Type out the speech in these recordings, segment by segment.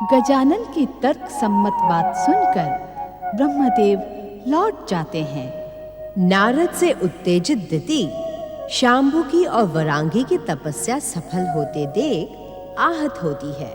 गजानन की तर्क सम्मत बात सुनकर ब्रह्मदेव लौट जाते हैं। नारद से उत्तेजित दिति शांभु की और वरांगी की तपस्या सफल होते देख आहत होती है।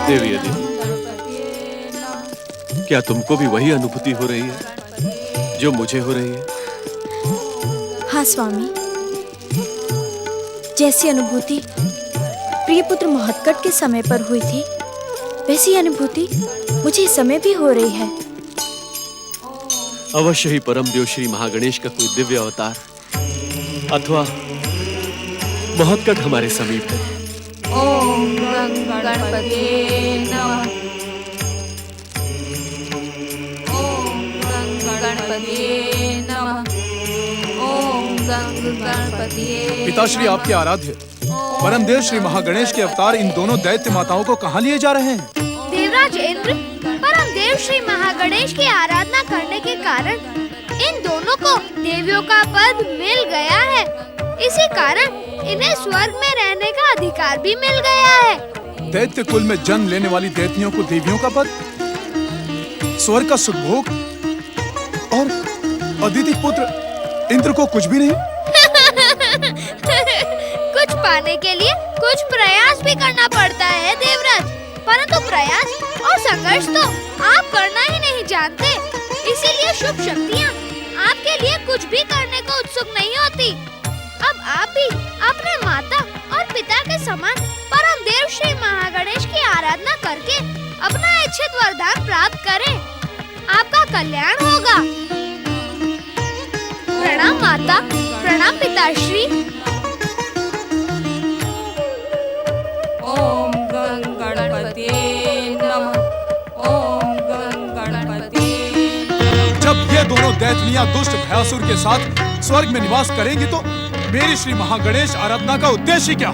देवी क्या तुमको भी वही अनुभूति हो रही है जो मुझे हो रही है? हाँ स्वामी, जैसी अनुभूति प्रिय पुत्र महोत्कट के समय पर हुई थी, वैसी अनुभूति मुझे इस समय भी हो रही है। अवश्य ही परम देव श्री महागणेश का कोई दिव्य अवतार अथवा महोत्कट हमारे समीप है। ओम गणपते नमः। ओम गणपते नमः। ओम गणपते। पिताश्री आपके आराध्य परमदेव श्री महागणेश के अवतार इन दोनों दैत्य माताओं को कहाँ लिए जा रहे हैं? देवराज इंद्र, परमदेव श्री महागणेश की आराधना करने के कारण इन दोनों को देवियों का पद मिल गया है। इसी कारण इन्हें स्वर्ग में रहने का अधिकार भी मिल गया है। दैत्य कुल में जन्म लेने वाली दैत्यों को देवियों का पद, स्वर्ग का सुखभोग और अदिति पुत्र इंद्र को कुछ भी नहीं। कुछ पाने के लिए कुछ प्रयास भी करना पड़ता है देवराज, परंतु प्रयास और संघर्ष तो आप करना ही नहीं जानते। इसीलिए शुभ शक्तियाँ आपके लिए कुछ भी करने को उत्सुक नहीं होती। अब आप भी अपने माता और पिता के समान परम देव श्री महागणेश की आराधना करके अपना इच्छित वरदान प्राप्त करें। आपका कल्याण होगा। प्रणाम माता, प्रणाम पिताश्री। ओम गणपते नमः। ओम गणपते। जब ये दोनों दैत्नियां दुष्ट भयासुर के साथ स्वर्ग में निवास करेंगी तो मेरी श्री महागणेश आराधना का उद्देश्य क्या?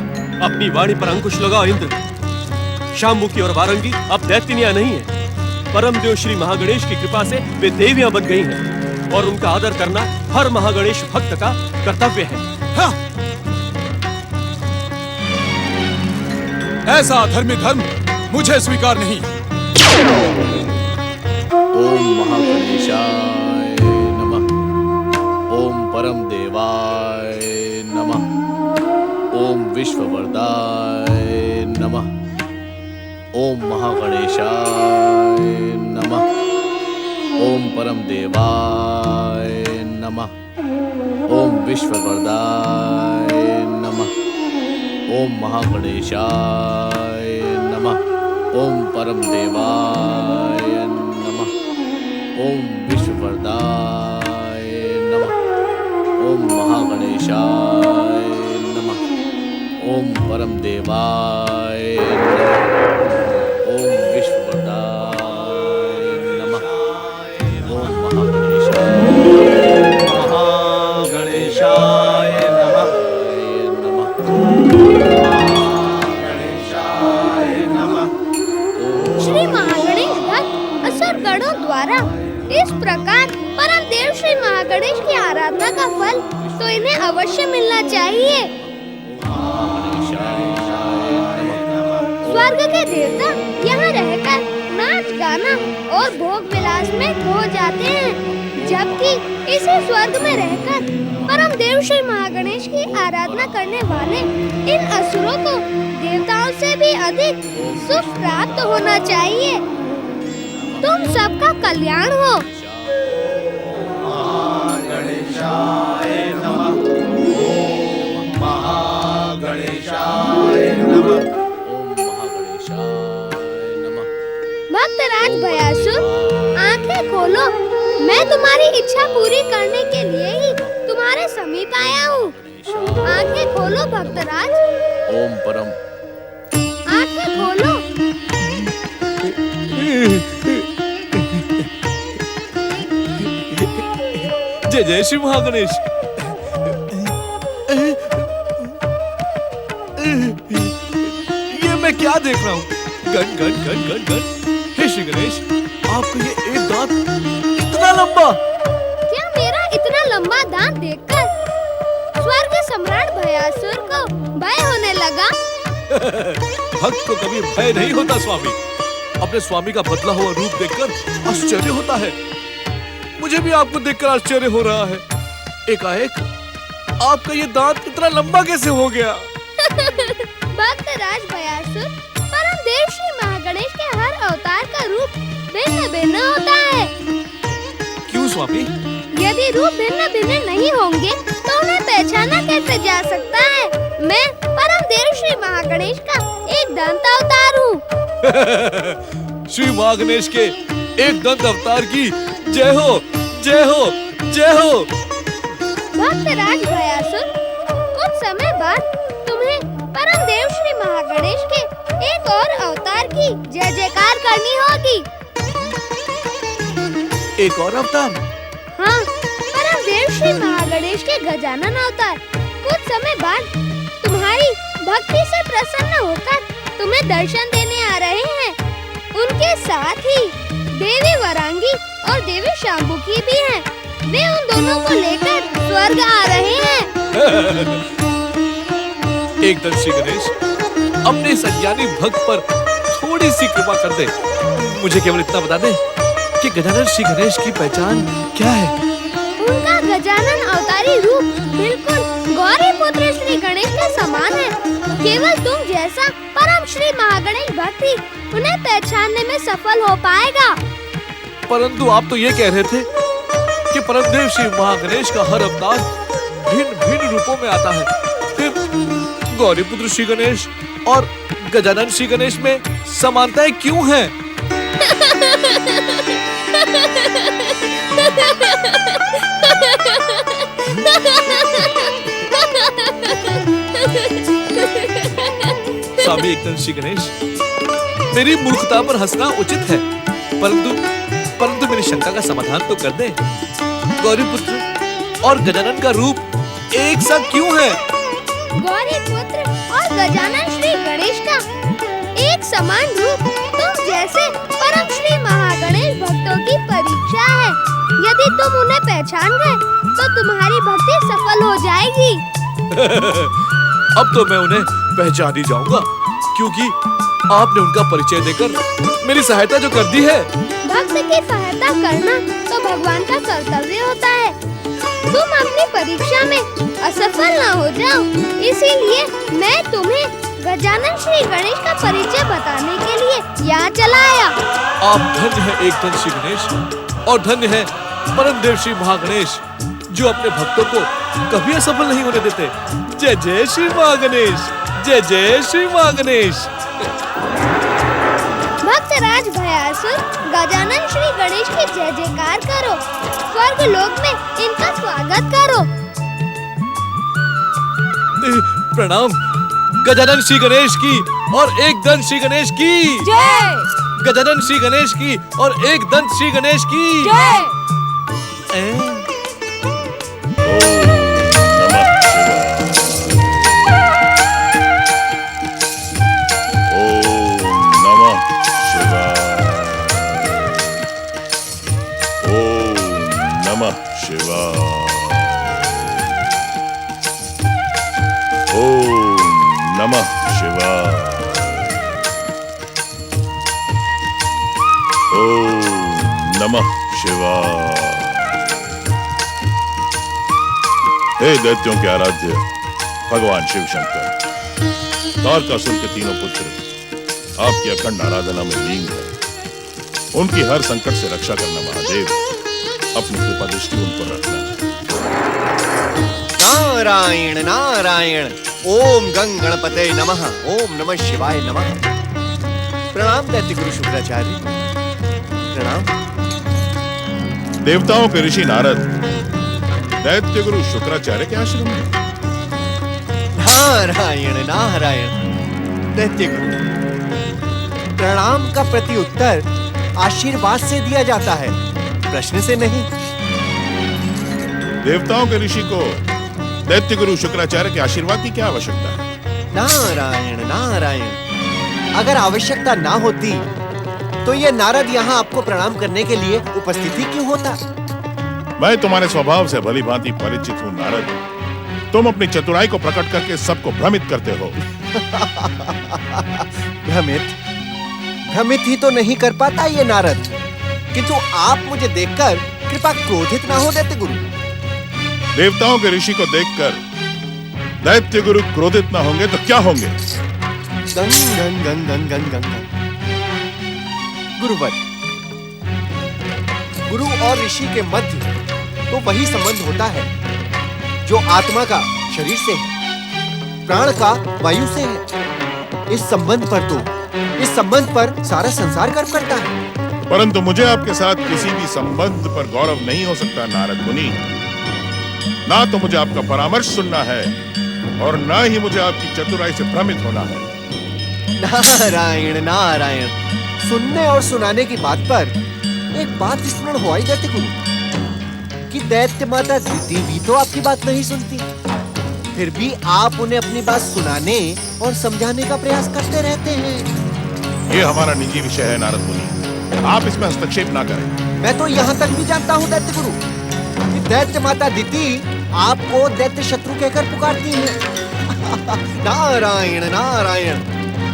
अपनी वाणी पर अंकुश लगाओ इंद्र। शांभुकी और वारंगी अब दैत्यानियां नहीं है। परम देव श्री महागणेश की कृपा से वे देवियां बन गई हैं और उनका आदर करना हर महागणेश भक्त का कर्तव्य है। हाँ। ऐसा अधर्मी धर्म मुझे स्वीकार नहीं। ओम महागणेशाय नमः। ओम परम देवाय नमः। ओम विश्ववरदाय नमः। ओम महागणेशाय नमः। ओम परम देवाय नमः। ओम विश्ववरदाय नमः। ओम महागणेशाय नमः। ओम परम देवाय नमः। ओम विश्ववरदाय नमः। ओम महागणेशाय नमः। ओम परम देवाय नमः। ओम विश्ववरदाय नमः। ओम महागणेशाय श्री महागणेश भक्त असुर गणों द्वारा इस प्रकार परम देव श्री महागणेश की आराधना का फल तो इन्हें अवश्य मिलना चाहिए। स्वर्ग के देवता यहाँ रहकर नाच गाना और भोग विलास में खो जाते हैं, जबकि इसी स्वर्ग में रहकर परम देव श्री महागणेश की आराधना करने वाले इन असुरों को देवताओं से भी अधिक सुख प्राप्त होना चाहिए। तुम सबका कल्याण हो। भक्तराज भयासुर, आंखें खोलो। मैं तुम्हारी इच्छा पूरी करने के लिए ही तुम्हारे समीप आया हूँ। आंखें खोलो भक्तराज। ओम परम। आंखें खोलो। जय जय श्री महागणेश। ये मैं क्या देख रहा हूँ? गन गन गन गन गन। हे श्री गणेश, आपका ये एक दांत इतना लंबा। क्या मेरा इतना लंबा दांत देखकर स्वर्ग सम्राट भयासुर को भय होने लगा? भक्त को कभी भय नहीं होता स्वामी। अपने स्वामी का बदला हुआ रूप देखकर आश्चर्य होता है। मुझे भी आपको देखकर आश्चर्य हो रहा है। एकाएक आपका ये दांत इतना लंबा कैसे हो गया? भक्तराज भयासुर, परम देव श्री महागणेश के हर अवतार का रूप भिन्न भिन्न होता है। क्यों स्वामी? यदि रूप भिन्न भिन्न नहीं होंगे तो उन्हें पहचाना कैसे जा सकता है? मैं परम देव श्री महागणेश का एक दंत अवतार हूँ। श्री महागणेश के एक दंत अवतार की जय हो, जय हो, जय हो। भक्तराज भयासुर, कुछ समय बाद तुम्हें परम देव श्री महागणेश के एक और अवतार की जय जयकार करनी होगी। एक और अवतार? हाँ, परम देव श्री महागणेश के गजानन अवतार कुछ समय बाद तुम्हारी भक्ति से प्रसन्न होकर तुम्हें दर्शन देने आ रहे हैं। उनके साथ ही देवी वरांगी और देवी शांबुकी भी हैं। वे उन दोनों को लेकर स्वर्ग आ रहे हैं। एकदम श्री गणेश, अपने इस अज्ञानी भक्त पर थोड़ी सी कृपा कर दे। मुझे केवल इतना बता दे कि गजानन श्री गणेश की पहचान क्या है? उनका गजानन अवतारी रूप बिल्कुल गौरी पुत्र श्री गणेश के समान है। केवल तुम जैसा परम श्री महागणेश भक्त ही उन्हें पहचानने में सफल हो पाएगा। परंतु आप तो ये कह रहे थे कि परमदेव श्री महागणेश का हर अवतार भिन्न भिन्न रूपों में आता है। फिर गौरी पुत्र श्री गणेश और गजानन श्री गणेश में समानताएं क्यों हैं? स्वामी एकदम श्री गणेश, मेरी मूर्खता पर हंसना उचित है, परंतु मेरी शंका का समाधान तो कर दे। गौरी पुत्र और गजानन का रूप एक सा क्यों है? गौरी पुत्र और गजानन श्री गणेश का एक समान रूप तुम जैसे परम श्री महागणेश भक्तों की परीक्षा है। यदि तुम उन्हें पहचान गए तो तुम्हारी भक्ति सफल हो जाएगी। अब तो मैं उन्हें पहचान ही जाऊंगा, क्योंकि आपने उनका परिचय देकर मेरी सहायता जो कर दी है। भक्त की सहायता करना तो भगवान का कर्तव्य होता है। तुम अपनी परीक्षा में असफल न हो जाओ, इसीलिए मैं तुम्हें गजानन श्री गणेश का परिचय बताने के लिए यहाँ चला आया। आप धन्य है एकदम श्री गणेश, और धन्य है परम देव श्री महागणेश, जो अपने भक्तों को कभी असफल नहीं होने देते। जय जय श्री महागणेश, जय जय श्री महागणेश। भक्तराज भयासुर, गजानन श्री गणेश की जय जयकार करो। स्वर्ग लोक में इनका स्वागत करो। प्रणाम गजानन श्री गणेश की और एक दंत श्री गणेश की जय। गजानन श्री गणेश की और एक दंत श्री गणेश की जय। नमः शिवाय। ओम नमः शिवाय। हे दैत्यों के आराध्य भगवान शिव शंकर, तारकासुर के तीनों पुत्र आपकी अखंड आराधना में लीन है। उनकी हर संकट से रक्षा करना महादेव, अपनी कृपा दृष्टि उन पर रखना। नारायण नारायण। ओम गंग गणपते नमः। ओम नमः शिवाय नमः। प्रणाम दैत्य गुरु शुक्राचार्य। प्रणाम। देवताओं के ऋषि नारद दैत्य गुरु शुक्राचार्य के आश्रम में। नारायण नारायण। दैत्य गुरु, प्रणाम का प्रति उत्तर आशीर्वाद से दिया जाता है, प्रश्न से नहीं। देवताओं के ऋषि को दैत्य गुरु शुक्राचार्य के आशीर्वाद की क्या आवश्यकता है? नारायण नारायण। अगर आवश्यकता ना होती तो ये नारद यहाँ आपको प्रणाम करने के लिए उपस्थित ही क्यों होता? मैं तुम्हारे स्वभाव से भली भांति परिचित हूँ नारद। तुम अपनी चतुराई को प्रकट करके सबको भ्रमित करते हो। भ्रमित ही तो नहीं कर पाता ये नारद, किंतु आप मुझे देखकर कृपा क्रोधित ना हो दैत्य गुरु। देवताओं के ऋषि को देखकर दैत्य गुरु क्रोधित ना होंगे तो क्या होंगे? गंग गंग गंग गंग गंग गंग। गुरुवर, गुरु और ऋषि के मध्य तो वही संबंध होता है जो आत्मा का शरीर से है, प्राण का वायु से है। इस संबंध पर सारा संसार गर्व करता है। परंतु मुझे आपके साथ किसी भी संबंध पर गौरव नहीं हो सकता नारद मुनि। ना तो मुझे आपका परामर्श सुनना है और ना ही मुझे आपकी चतुराई से भ्रमित होना है। नारायण नारायण। सुनने और सुनाने की बात पर एक बात स्मरण हुआ ही दैत्य गुरु कि दैत्य माता दीति भी तो आपकी बात नहीं सुनती, फिर भी आप उन्हें अपनी बात सुनाने और समझाने का प्रयास करते रहते हैं। ये हमारा निजी विषय है नारद मुनि, आप इसमें हस्तक्षेप ना करें। मैं तो यहाँ तक भी जानता हूँ दैत्य गुरु कि दैत्य माता दीति आपको दैत्य शत्रु कहकर पुकारती है। नारायण नारायण।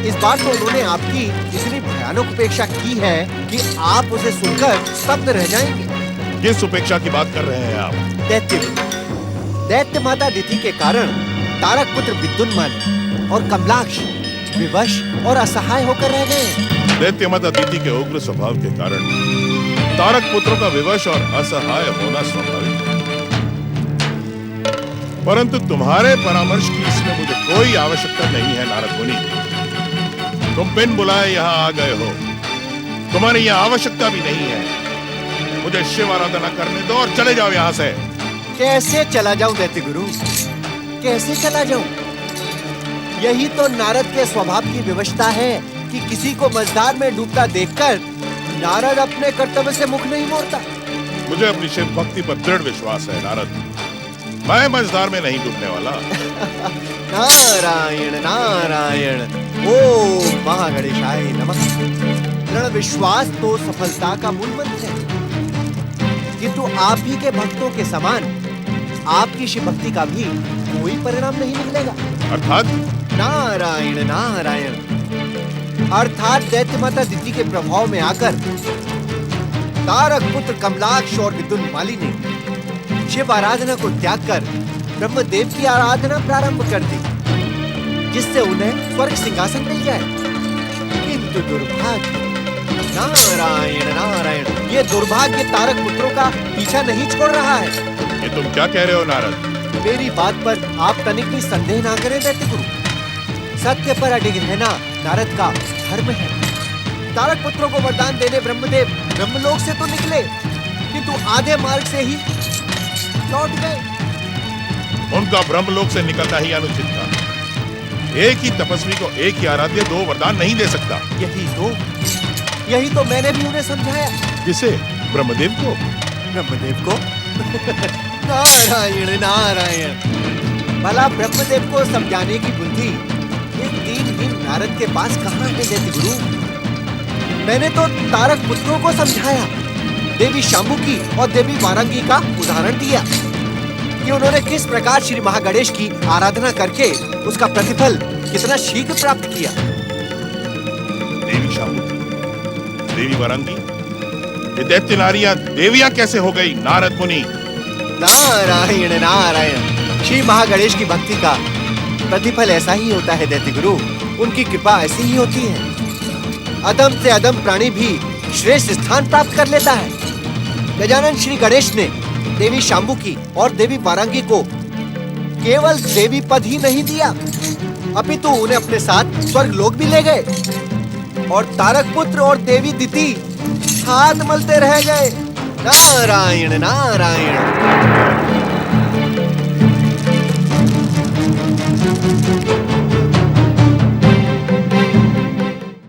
इस बार तो उन्होंने आपकी इतनी भयानक उपेक्षा की है कि आप उसे सुनकर स्तब्ध रह जाएंगे। किस उपेक्षा की बात कर रहे हैं आप? दैत्य माता दीति के कारण तारक पुत्र विद्युन्माली और कमलाक्ष विवश और असहाय होकर रह गए। दैत्य माता दीति के उग्र स्वभाव के कारण तारक पुत्रों का विवश और असहाय होना स्वाभाविक है। परंतु तुम्हारे परामर्श की इसमें मुझे कोई आवश्यकता नहीं है नारद मुनि। तुम बिन बुलाए यहाँ आ गए हो, तुम्हारी यहाँ आवश्यकता भी नहीं है। मुझे शिव आराधना करने दो और चले जाओ यहाँ से। कैसे चला जाऊं दैत्य गुरु, कैसे चला जाऊं? यही तो नारद के स्वभाव की विवशता है कि किसी को मझधार में डूबता देखकर नारद अपने कर्तव्य से मुख नहीं मोड़ता। मुझे अपनी शिव भक्ति पर दृढ़ विश्वास है नारद, मैं मझधार में नहीं डूबने वाला। नारायण नारायण। ओम महागणेशाय नमः। दृढ़ विश्वास तो सफलता का मूल मंत्र है, किंतु आप ही के भक्तों के समान आपकी शिव भक्ति का भी कोई परिणाम नहीं निकलेगा। अर्थात? नारायण नारायण। अर्थात दैत्य माता दीति के प्रभाव में आकर तारक पुत्र कमलाक्ष और विद्युन्माली ने शिव आराधना को त्याग कर ब्रह्मदेव की आराधना प्रारंभ कर दी, जिससे उन्हें स्वर्ग सिंहासन मिल जाए। किंतु दुर्भाग्य, नारायण नारायण, ये दुर्भाग्य तारक पुत्रों का पीछा नहीं छोड़ रहा है। ये तुम क्या कह रहे हो नारद? मेरी बात पर आप तनिक भी संदेह ना करें दैत्य गुरु। सत्य पर अडिग रहना नारद का धर्म है। तारक पुत्रों को वरदान देने ब्रह्मदेव ब्रह्मलोक से तो निकले, किंतु आधे मार्ग से ही लौट गए। उनका ब्रह्मलोक से निकलना ही अनुचित था। एक ही तपस्वी को एक ही आराध्य दो वरदान नहीं दे सकता। यही तो मैंने भी उन्हें समझाया। किसे? ब्रह्मदेव को? ब्रह्मदेव को? नारायण नारायण। भला ब्रह्मदेव को समझाने की बुद्धि इस दीनहीन नारद के पास कहाँ है दैत्य गुरु? मैंने तो तारक पुत्रों को समझाया, देवी शाम्भुकी और देवी वारांगी का उदाहरण दिया कि उन्होंने किस प्रकार श्री महागणेश की आराधना करके उसका प्रतिफल कितना शीघ्र प्राप्त किया। देवी शाम्भुकी, देवी वारांगी, ये दैत्य नारियां देवियां कैसे हो गई नारद मुनि? नारायण नारायण। श्री महागणेश की भक्ति का प्रतिफल ऐसा ही होता है दैत्य गुरु। उनकी कृपा ऐसी ही होती है। अदम से अदम प्राणी भी श्रेष्ठ स्थान प्राप्त कर लेता है। गजानन श्री गणेश ने देवी शांबुकी और देवी वारांगी को केवल देवी पद ही नहीं दिया, अपितु उन्हें अपने साथ स्वर्ग लोक भी ले गए और तारक पुत्र और देवी दिति हाथ मलते रह गए। नारायण नारायण।